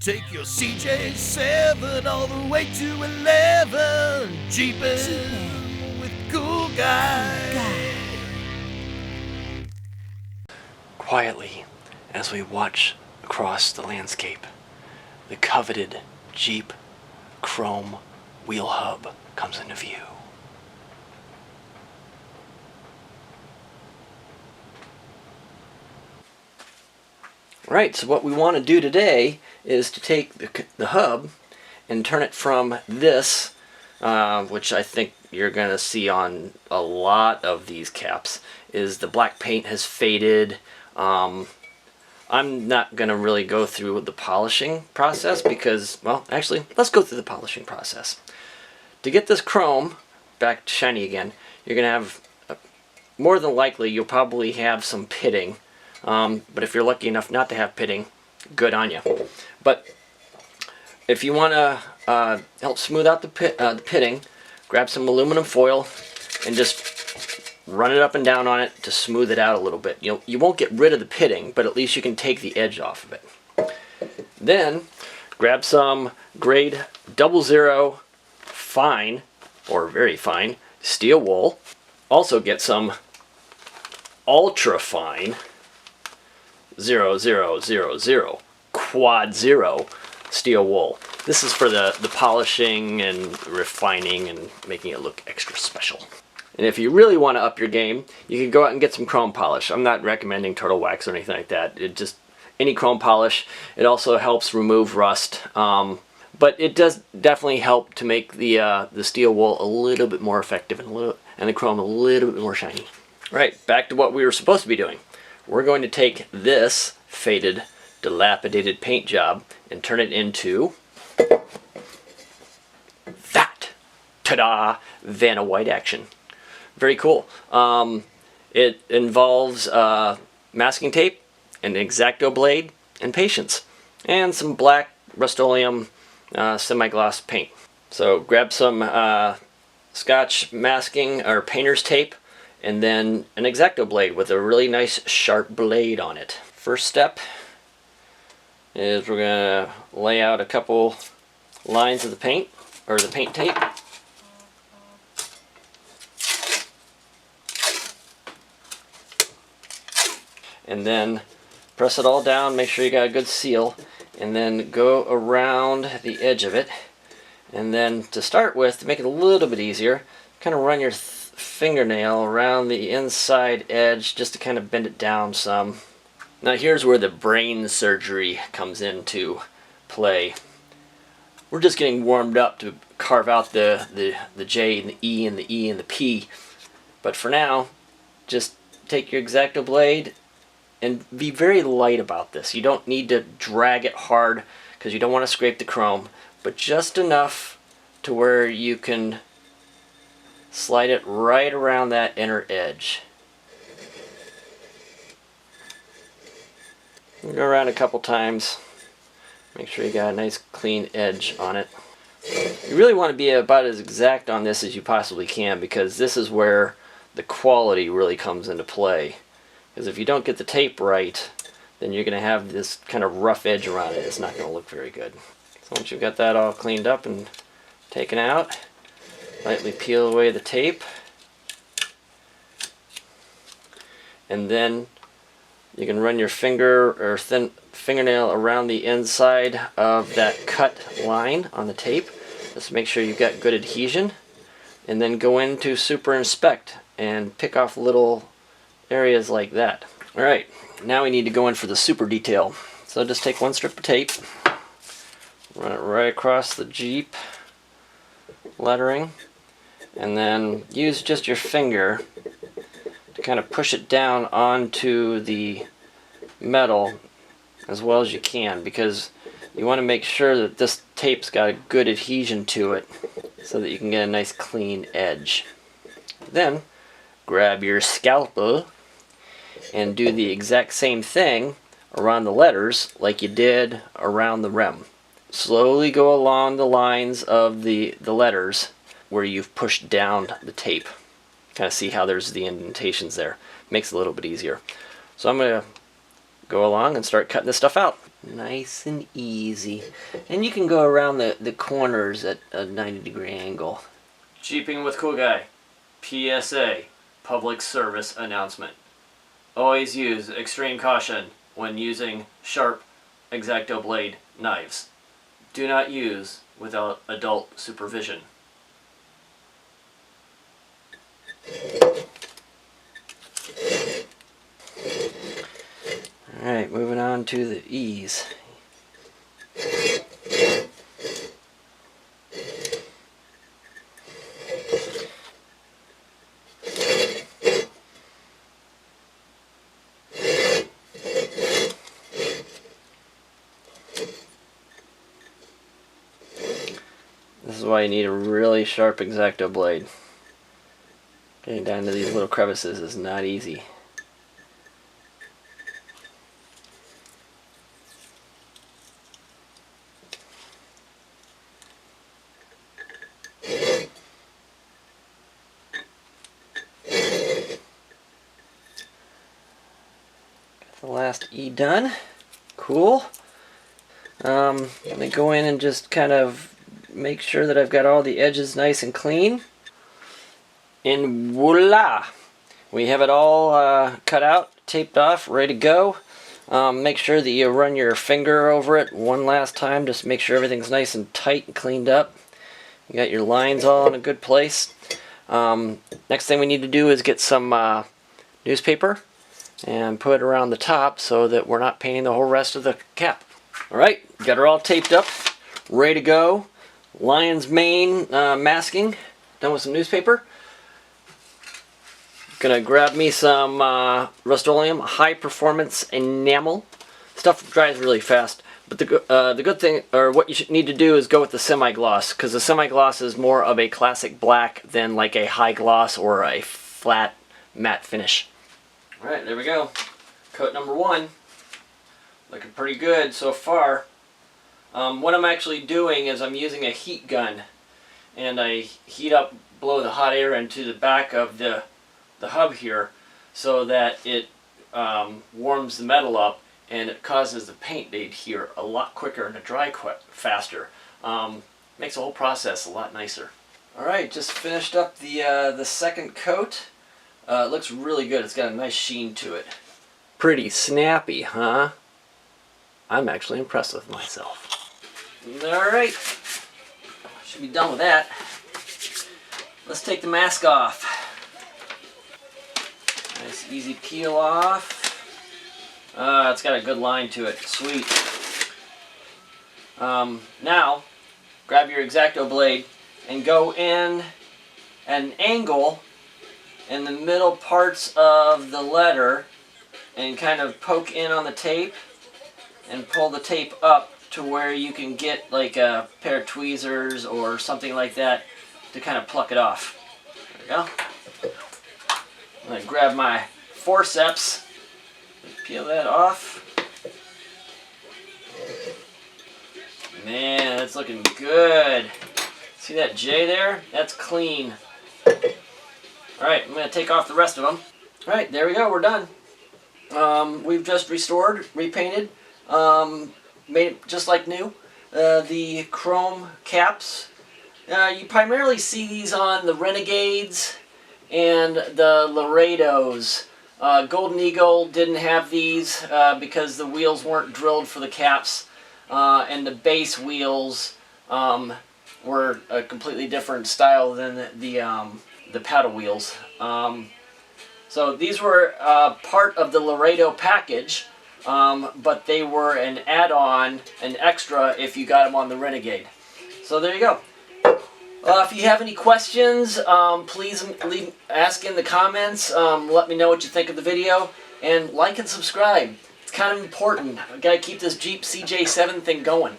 Take your CJ7 all the way to 11. Jeepin' with Cool Guy. Quietly, as we watch across the landscape, the coveted Jeep chrome wheel hub comes into view. Right, so what we want to do today is to take the hub and turn it from this, which I think you're going to see on a lot of these caps, is the black paint has faded. I'm not going to really go through the polishing process because, well, actually, let's go through the polishing process. To get this chrome back shiny again, you're going to have, more than likely, you'll probably have some pitting. But if you're lucky enough not to have pitting, good on you. But if you want to help smooth out the pitting, grab some aluminum foil and just run it up and down on it to smooth it out a little bit. You won't get rid of the pitting, but at least you can take the edge off of it. Then grab some grade 00 fine or very fine steel wool. Also get some ultra fine 0000 quad 0 steel wool. This is for the polishing and refining and making it look extra special. And if you really want to up your game, you can go out and get some chrome polish. I'm not recommending turtle wax or anything like that. It just any chrome polish. It also helps remove rust, but it does definitely help to make the steel wool a little bit more effective and the chrome a little bit more shiny. Right, back to what we were supposed to be doing. We're going to take this faded, dilapidated paint job and turn it into that. Ta-da! Vanna White action. Very cool. It involves masking tape, an X-Acto blade, and patience, and some black Rust-Oleum semi-gloss paint. So grab some Scotch masking or painter's tape, and then an X-Acto blade with a really nice sharp blade on it. First step is we're going to lay out a couple lines of the paint, or the paint tape. And then press it all down, make sure you got a good seal, and then go around the edge of it. And then to start with, to make it a little bit easier, kind of run your fingernail around the inside edge just to kind of bend it down some. Now here's where the brain surgery comes into play. We're just getting warmed up to carve out the J and the E and the E and the P. But for now, just take your X-Acto blade and be very light about this. You don't need to drag it hard because you don't want to scrape the chrome, but just enough to where you can slide it right around that inner edge. Go around a couple times. Make sure you got a nice clean edge on it. You really want to be about as exact on this as you possibly can, because this is where the quality really comes into play. Because if you don't get the tape right, then you're going to have this kind of rough edge around it. It's not going to look very good. So once you've got that all cleaned up and taken out, lightly peel away the tape, and then you can run your finger or thin fingernail around the inside of that cut line on the tape. Just make sure you've got good adhesion, and then go into super inspect and pick off little areas like that. Alright, now we need to go in for the super detail. So just take one strip of tape, run it right across the Jeep lettering, and then use just your finger to kind of push it down onto the metal as well as you can, because you want to make sure that this tape's got a good adhesion to it so that you can get a nice clean edge. Then grab your scalpel and do the exact same thing around the letters like you did around the rim. Slowly go along the lines of the letters where you've pushed down the tape. Kind of see how there's the indentations there. Makes it a little bit easier. So I'm going to go along and start cutting this stuff out. Nice and easy. And you can go around the corners at a 90-degree angle. Jeeping with Cool Guy. PSA. Public service announcement. Always use extreme caution when using sharp X-Acto blade knives. Do not use without adult supervision. Alright, moving on to the E's. This is why you need a really sharp X-Acto blade. Getting down to these little crevices is not easy. Got the last E done. Cool. I'm going to go in and just kind of make sure that I've got all the edges nice and clean. And voila! We have it all cut out, taped off, ready to go. Make sure that you run your finger over it one last time, just make sure everything's nice and tight and cleaned up. You got your lines all in a good place. Next thing we need to do is get some newspaper and put it around the top so that we're not painting the whole rest of the cap. Alright, got her all taped up, ready to go. Lion's mane masking, done with some newspaper. Gonna grab me some Rust-Oleum high performance enamel. Stuff dries really fast, but the good thing, or what you need to do, is go with the semi-gloss, because the semi-gloss is more of a classic black than like a high gloss or a flat matte finish. Alright, there we go. Coat number 1. Looking pretty good so far. What I'm actually doing is I'm using a heat gun, and I heat up, blow the hot air into the back of the hub here so that it warms the metal up, and it causes the paint to adhere a lot quicker and to dry faster. Makes the whole process a lot nicer. Alright, just finished up the second coat. It looks really good. It's got a nice sheen to it. Pretty snappy, huh? I'm actually impressed with myself. Alright, should be done with that. Let's take the mask off. Nice easy peel off. It's got a good line to it, sweet. Now, grab your X-Acto blade and go in at an angle in the middle parts of the letter and kind of poke in on the tape and pull the tape up to where you can get like a pair of tweezers or something like that to kind of pluck it off. There we go. I'm going to grab my forceps, peel that off. Man, that's looking good. See that J there? That's clean. Alright, I'm going to take off the rest of them. Alright, there we go, we're done. We've just restored, repainted, made it just like new. The chrome caps, you primarily see these on the Renegades and the Laredos. Golden Eagle didn't have these because the wheels weren't drilled for the caps, and the base wheels were a completely different style than the paddle wheels. So these were part of the Laredo package, but they were an add-on, an extra if you got them on the Renegade. So there you go. If you have any questions, please ask in the comments. Let me know what you think of the video, and like and subscribe. It's kind of important. I gotta keep this Jeep CJ7 thing going.